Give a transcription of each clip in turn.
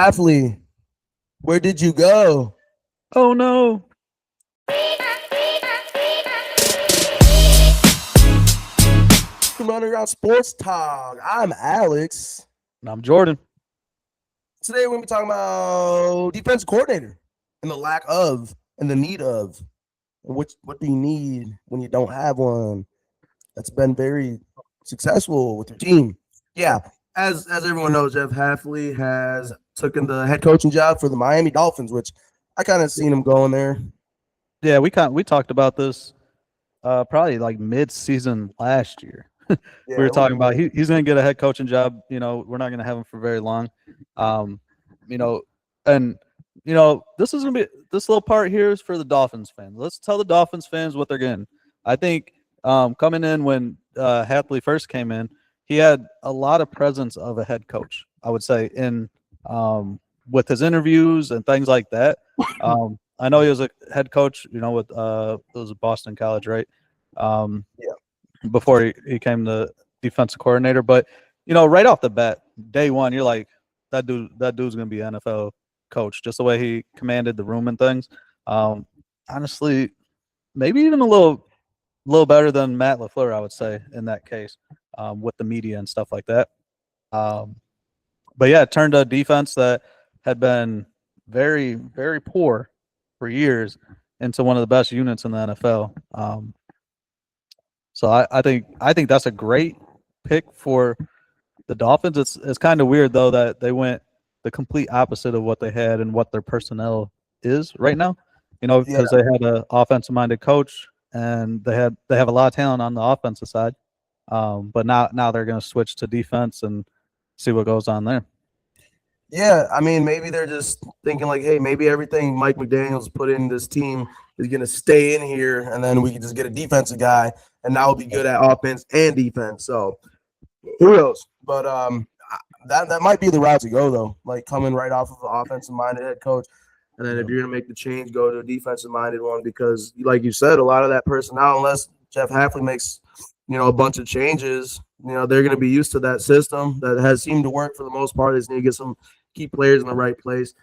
Hafley, where did you go? Oh no. Welcome to Underground Sports Talk. I'm Alex. And I'm Jordan. Today we're going to be talking about defensive coordinator and the lack of and the need of. And what do you need when you don't have one that's been very successful with your team? Yeah, as everyone knows, Jeff Hafley has taken the head coaching job for the Miami Dolphins, which I kind of seen him going there. Yeah, we talked about this probably like mid-season last year. We Yeah, were it was talking about he's going to get a head coaching job. We're not going to have him for very long. Um, you know, and this is going to be this little part here is for the Dolphins fans. Let's tell the Dolphins fans what they're getting. I think coming in when Hatley first came in, he had a lot of presence of a head coach. I would say in with his interviews and things like that. I know he was a head coach, with it was Boston College, right? Um, yeah. before he came the defensive coordinator. But right off the bat, day one, you're like, that dude's gonna be an NFL coach, just the way he commanded the room and things. Honestly, maybe even a little better than Matt LaFleur, I would say, in that case, with the media and stuff like that. Um, but yeah, it turned a defense that had been very, very poor for years into one of the best units in the NFL. So I think that's a great pick for the Dolphins. It's kind of weird though that they went the complete opposite of what they had and what their personnel is right now. Yeah. Because they had an offensive minded coach and they have a lot of talent on the offensive side. But now they're going to switch to defense and see what goes on there. Yeah, I mean, maybe they're just thinking like, hey, maybe everything Mike McDaniel's put in this team is going to stay in here, and then we can just get a defensive guy, and now we'll be good at offense and defense. So who knows? But that might be the route to go though. Like coming right off of an offensive minded head coach, and then if you're going to make the change, go to a defensive minded one because, like you said, a lot of that personnel, unless Jeff Hafley makes a bunch of changes, they're going to be used to that system that has seemed to work for the most part. They just need to get some key players in the right place.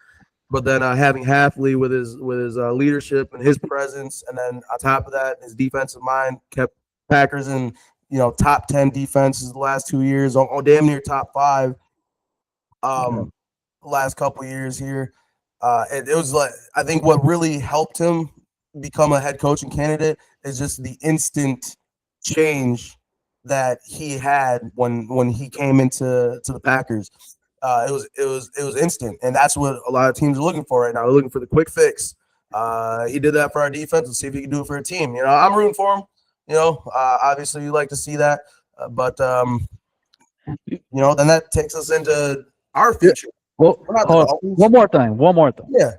But then having Hafley with his leadership and his presence, and then on top of that, his defensive mind kept Packers in top 10 defenses the last 2 years, damn near top 5. Last couple years here, it was like I think what really helped him become a head coaching candidate is just the instant change that he had when he came into the Packers. It was instant, and that's what a lot of teams are looking for right now. They're looking for the quick fix. He did that for our defense. Let's see if he can do it for a team. I'm rooting for him. Obviously you like to see that, but then that takes us into our future. Well, one more thing. Yeah,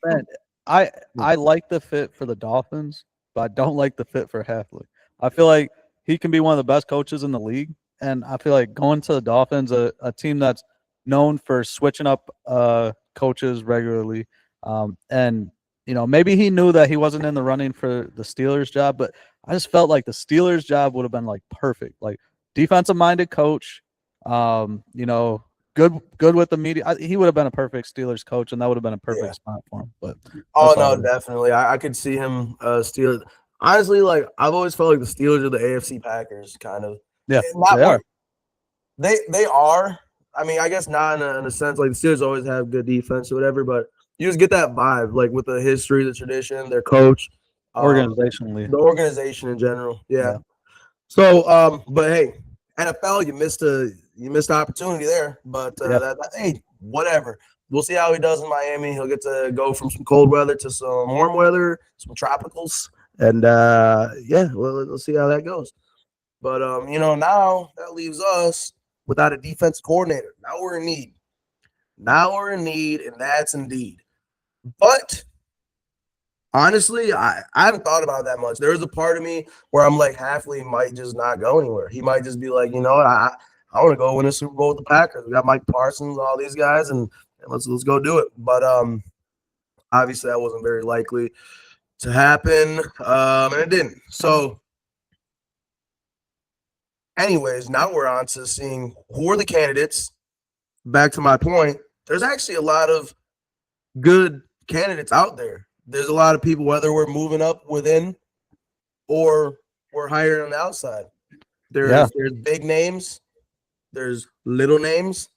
Man, I like the fit for the Dolphins, but I don't like the fit for Hafley. I feel like he can be one of the best coaches in the league, and I feel like going to the Dolphins, a team that's known for switching up coaches regularly, and maybe he knew that he wasn't in the running for the Steelers job, but I just felt like the Steelers job would have been like perfect, like defensive minded coach, good with the media. He would have been a perfect Steelers coach, and that would have been a perfect spot for him. But no, definitely. I could see him Steelers. Honestly, like I've always felt like the Steelers are the AFC Packers, kind of. Yeah, Not are. They are. I mean, I guess not in a sense. Like the Steelers always have good defense or whatever, but you just get that vibe, like with the history, the tradition, their coach, organizationally, the organization in general. Yeah. So, but hey, NFL, you missed the opportunity there. But hey, whatever. We'll see how he does in Miami. He'll get to go from some cold weather to some warm weather, some tropicals, and we'll see how that goes. But now that leaves us without a defensive coordinator. Now we're in need. And that's indeed. But honestly, I haven't thought about it that much. There is a part of me where I'm like, Hafley might just not go anywhere. He might just be like, you know what, I want to go win a Super Bowl with the Packers. We got Mike Parsons, all these guys, and let's go do it. But obviously that wasn't very likely to happen, and it didn't. So anyways, now we're on to seeing who are the candidates back to my point, there's actually a lot of good candidates out there. There's a lot of people, whether we're moving up within or we're hiring on the outside. There's big names, there's little names,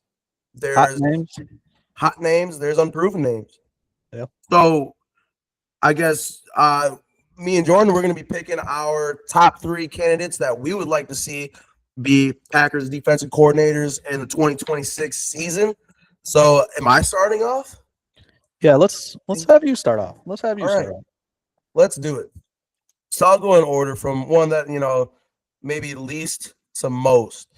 there's hot names, there's unproven names. Yeah. So I guess me and Jordan, we're going to be picking our top 3 candidates that we would like to see be Packers defensive coordinators in the 2026 season. So am I starting off? Yeah, let's have you start off. Let's have you start off. Let's do it. So I'll go in order from one that, maybe least to most.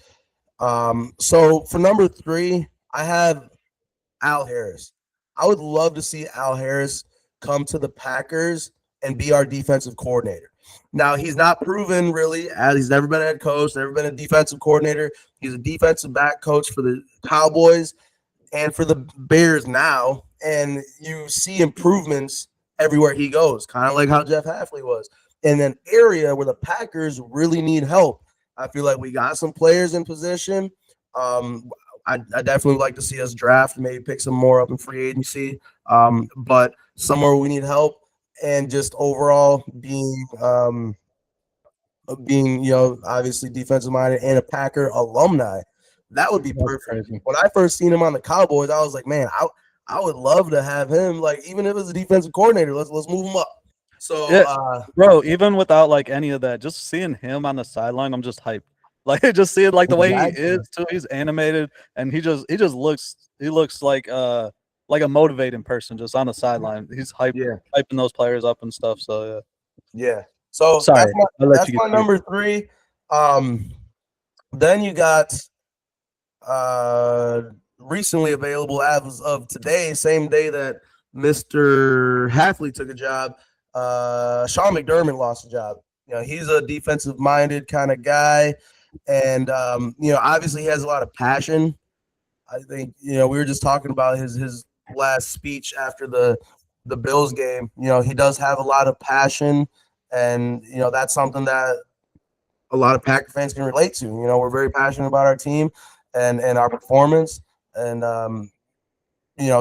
So for number 3, I have Al Harris. I would love to see Al Harris come to the Packers and be our defensive coordinator. Now, he's not proven really, as he's never been a head coach, never been a defensive coordinator. He's a defensive back coach for the Cowboys and for the Bears now, and you see improvements everywhere he goes, kind of like how Jeff Hafley was. In an area where the Packers really need help, I feel like we got some players in position. I definitely would like to see us draft, maybe pick some more up in free agency, but somewhere we need help, and just overall being obviously defensive minded and a Packer alumni. That would be perfect. When I first seen him on the Cowboys, I was like, man, I would love to have him. Like, even if it's a defensive coordinator, let's move him up. So, bro, even without like any of that, just seeing him on the sideline, I'm just hyped. Like, just seeing like the way he is too. He's animated, and he looks like a motivating person just on the sideline. He's hyping those players up and stuff. So yeah. So sorry, that's my number 3. Then you got recently available as of today, same day that Mr. Hafley took a job. Sean McDermott lost a job. He's a defensive minded kind of guy, and obviously he has a lot of passion. I think we were just talking about his last speech after the Bills game. He does have a lot of passion, and that's something that a lot of Packer fans can relate to. We're very passionate about our team and our performance, and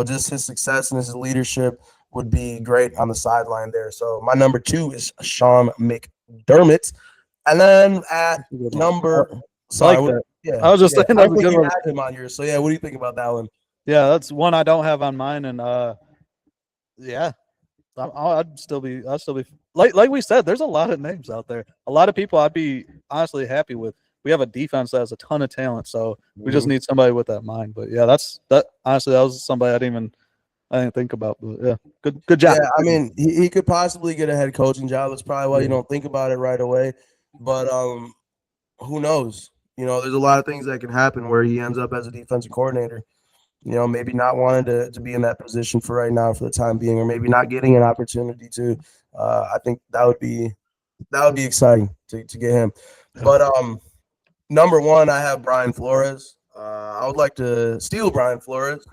just his success and his leadership would be great on the sideline there. So my number 2 is Sean McDermott. And then at number I was just saying that's a good one. Him on yours. So what do you think about that one? Yeah, that's one I don't have on mine, and I'd still be like we said, there's a lot of names out there. A lot of people I'd be honestly happy with. We have a defense that has a ton of talent, so we just need somebody with that mind. But yeah, honestly, that was somebody I didn't think about. But yeah, good job. Yeah, I mean, he could possibly get a head coaching job. That's probably why you don't think about it right away. But who knows? There's a lot of things that can happen where he ends up as a defensive coordinator. Maybe not wanting to be in that position for right now for the time being, or maybe not getting an opportunity to. I think that would be exciting to get him. But number 1, I have Brian Flores. I would like to steal Brian Flores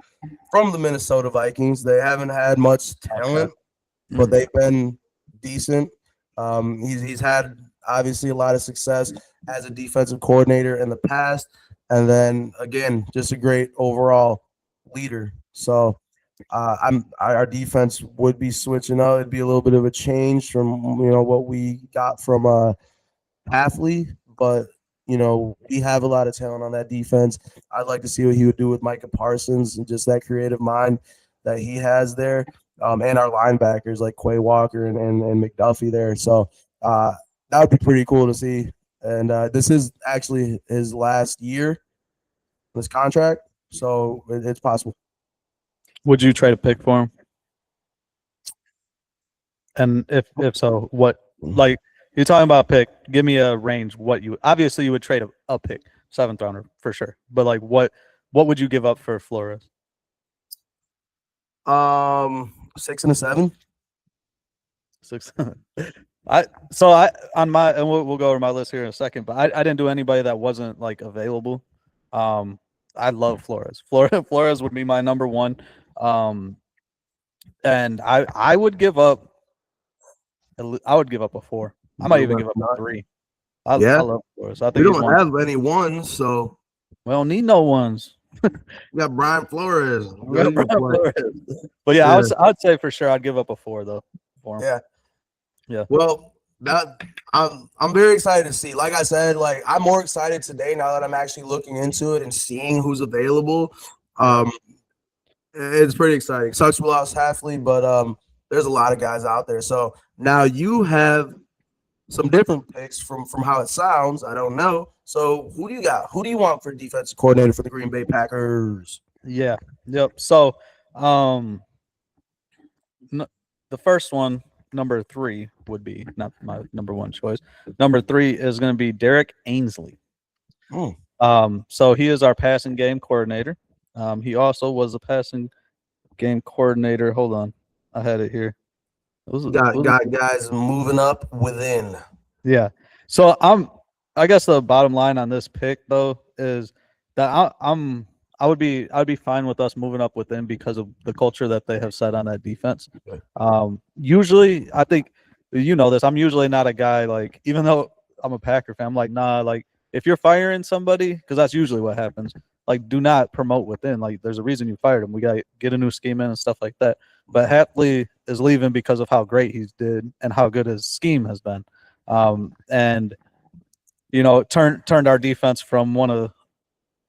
from the Minnesota Vikings. They haven't had much talent, but they've been decent. He's had obviously a lot of success as a defensive coordinator in the past, and then again, just a great overall leader. So our defense would be switching out. It'd be a little bit of a change from what we got from Hafley, but we have a lot of talent on that defense. I'd like to see what he would do with Micah Parsons and just that creative mind that he has there, and our linebackers like Quay Walker and McDuffie there. So that would be pretty cool to see. And this is actually his last year, this contract, so it's possible. Would you trade a pick for him? And if so, what? Like, you're talking about a pick. Give me a range. What you obviously you would trade a pick, 7th rounder for sure. But like, what would you give up for Flores? 6 and a 7. 6. I on my, and we'll go over my list here in a second. But I didn't do anybody that wasn't like available. I love Flores. Flores would be my number 1. And I would give up. I would give up a 4. I might even give up a 3. I love Flores. I think we don't have any 1s, so we don't need no 1s. You got Brian Flores. But yeah, I'd say for sure I'd give up a 4 though for him. Yeah. Well, I'm very excited to see. Like I said, like I'm more excited today now that I'm actually looking into it and seeing who's available. It's pretty exciting. Sucks we lost Hafley, but there's a lot of guys out there. So now you have some different picks from how it sounds. I don't know. So who do you got? Who do you want for defensive coordinator for the Green Bay Packers? Yeah. Yep. So the first one, number 3, would be not my number 1 choice. Number 3 is going to be Derek Ainsley. So he is our passing game coordinator. He also was a passing game coordinator. Hold on, I had it here. Got guys moving up within. Yeah. So I guess the bottom line on this pick though is that I would be fine with us moving up within because of the culture that they have set on that defense. Usually, I think you know this. I'm usually not a guy like, even though I'm a Packer fan, I'm like, nah, like if you're firing somebody, because that's usually what happens. Like, do not promote within. Like, there's a reason you fired him. We got to get a new scheme in and stuff like that. But Hafley is leaving because of how great he's did and how good his scheme has been. And you know, turned our defense from one of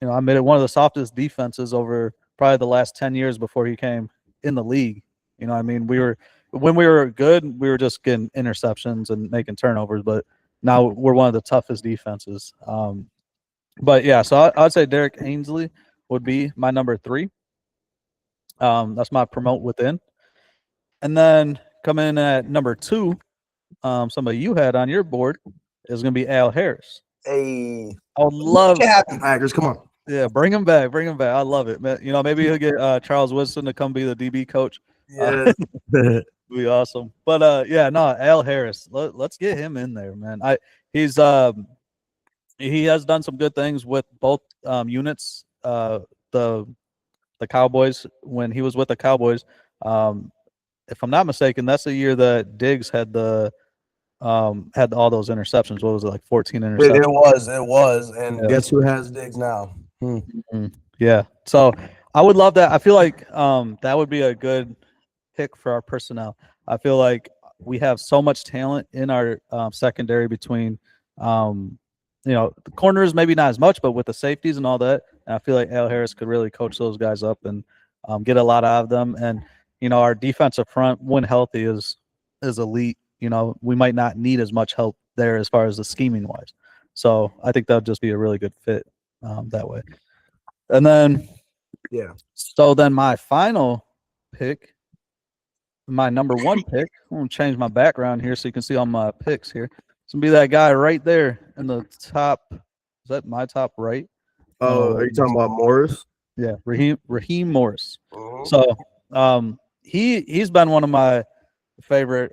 the softest defenses over probably the last 10 years before he came in the league. You know, I mean, when we were good, we were just getting interceptions and making turnovers, but now we're one of the toughest defenses. But yeah, so I'd say Derek Ainsley would be my number 3. That's my promote within. And then coming in at number 2, somebody you had on your board is going to be Al Harris. Hey, I would love it happen, Packers. Come on. Yeah, bring him back. I love it, man. You know, maybe he'll get Charles Woodson to come be the DB coach. Yeah, be awesome. But yeah, no, Al Harris. Let's get him in there, man. He has done some good things with both units. The Cowboys, when he was with the Cowboys, if I'm not mistaken, that's the year that Diggs had all those interceptions. What was it, like 14 interceptions? It was. And guess who has Diggs now? Yeah. So I would love that. I feel like that would be a good pick for our personnel. I feel like we have so much talent in our secondary between, the corners, maybe not as much, but with the safeties and all that. And I feel like Al Harris could really coach those guys up and get a lot out of them. And, our defensive front, when healthy, is elite. We might not need as much help there as far as the scheming wise. So I think that would just be a really good fit that way. And then, so then my final pick, my number 1 pick, I'm going to change my background here so you can see all my picks here. It's going to be that guy right there in the top. Is that my top right? Oh, are you talking about Morris? Yeah, Raheem Morris. So he's been one of my favorite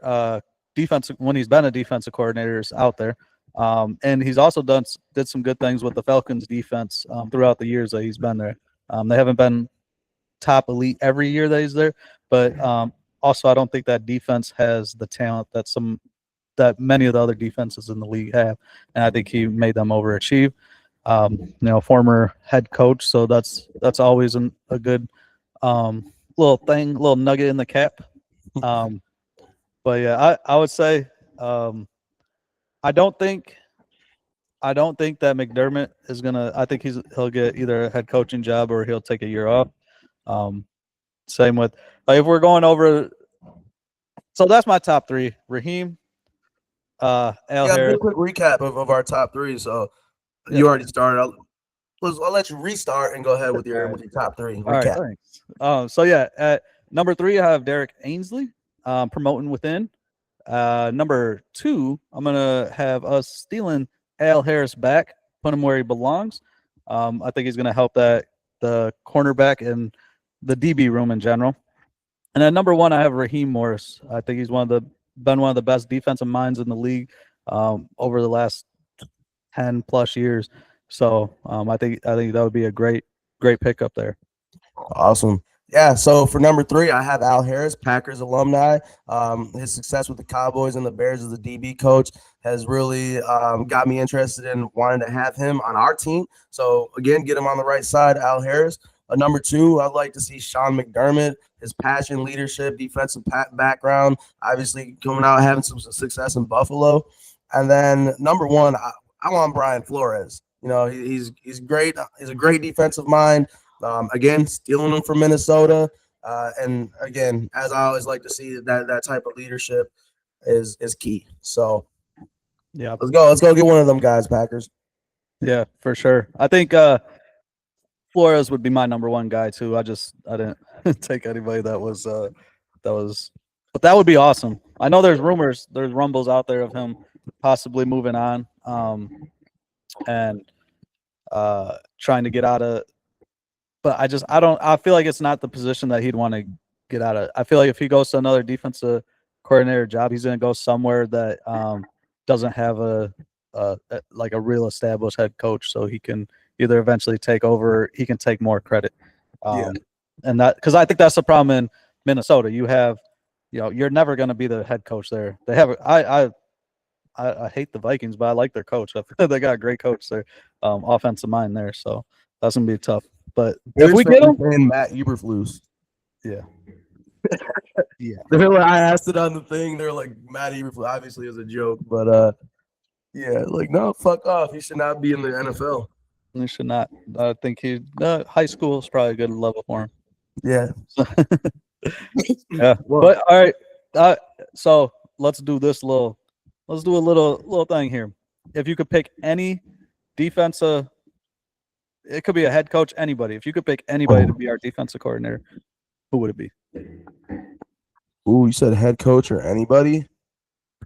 defensive, when he's been a defensive coordinator, out there. And he's also did some good things with the Falcons defense throughout the years that he's been there. They haven't been top elite every year that he's there, but also I don't think that defense has the talent that many of the other defenses in the league have, and I think he made them overachieve. Former head coach, so that's always a good little nugget in the cap. But yeah, I would say I don't think that McDermott is gonna. I think he'll get either a head coaching job or he'll take a year off. Same with if we're going over. So that's my top 3: Raheem, Al Harris. A quick recap of our top 3. So you already started. I'll let you restart and go ahead with your top 3 recap. All right, thanks. So yeah, at number 3 I have Derek Ainsley, promoting within. Number 2, I'm gonna have us stealing Al Harris back, put him where he belongs. I think he's gonna help the cornerback and the DB room in general. And then number 1, I have Raheem Morris. I think he's been one of the best defensive minds in the league over the last 10 plus years. So I think that would be a great pickup there. Awesome. Yeah, so for number 3, I have Al Harris, Packers alumni. His success with the Cowboys and the Bears as the DB coach has really got me interested in wanting to have him on our team. So, again, get him on the right side, Al Harris. Number 2, I'd like to see Sean McDermott, his passion, leadership, defensive background, obviously coming out having some success in Buffalo. And then number 1, I want Brian Flores. You know, he's great. He's a great defensive mind. Again, stealing them from Minnesota. And again, as I always like to see, that type of leadership is key. So yeah, let's go get one of them guys, Packers. Yeah, for sure. I think Flores would be my number 1 guy too. I didn't take anybody that was, but that would be awesome. I know there's rumbles out there of him possibly moving on, and trying to get out of. But I feel like it's not the position that he'd want to get out of. I feel like if he goes to another defensive coordinator job, he's going to go somewhere that doesn't have a real established head coach, so he can either eventually take over, he can take more credit. And that, because I think that's the problem in Minnesota. You have, you're never going to be the head coach there. They have, I hate the Vikings, but I like their coach. They got a great coach there, offensive mind there, so that's going to be tough. But if we get him, Matt Eberflus. Yeah. Yeah. I asked it on the thing. They're like, Matt Eberflus obviously is a joke, but yeah, like, no, fuck off. He should not be in the NFL. He should not. I think high school is probably a good level for him. Yeah. Yeah. Well, but all right. So let's do a little thing here. If you could pick any defensive, it could be a head coach, anybody. If you could pick anybody to be our defensive coordinator, who would it be? Ooh, you said head coach or anybody?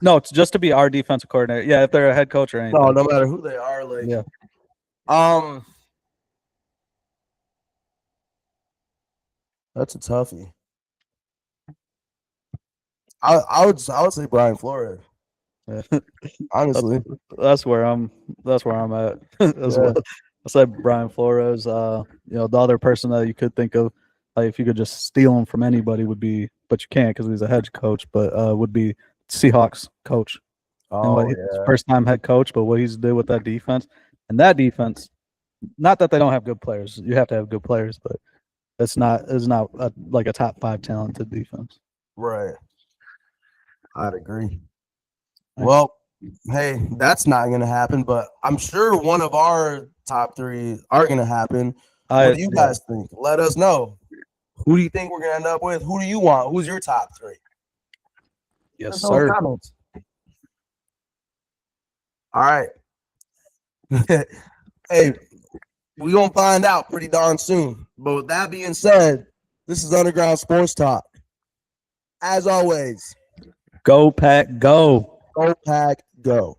No, it's just to be our defensive coordinator. Yeah, if they're a head coach or anything. No matter who they are. Like, yeah. That's a toughie. I would say Brian Flores. Honestly, that's where I'm at as well. I said Brian Flores. The other person that you could think of, like, if you could just steal him from anybody, would be, but you can't because he's a head coach. But would be Seahawks coach. His first time head coach, but what he's did with that defense, and that defense, not that they don't have good players. You have to have good players, but it's not like a top 5 talented defense. Right. I'd agree. Well, hey, that's not going to happen, but I'm sure one of our top 3 are going to happen. What do you guys think? Let us know. Who do you think we're going to end up with? Who do you want? Who's your top 3? Yes, sir. Comments. All right. Hey, we're going to find out pretty darn soon. But with that being said, this is Underground Sports Talk. As always, go Pack, go. Go Pack, go.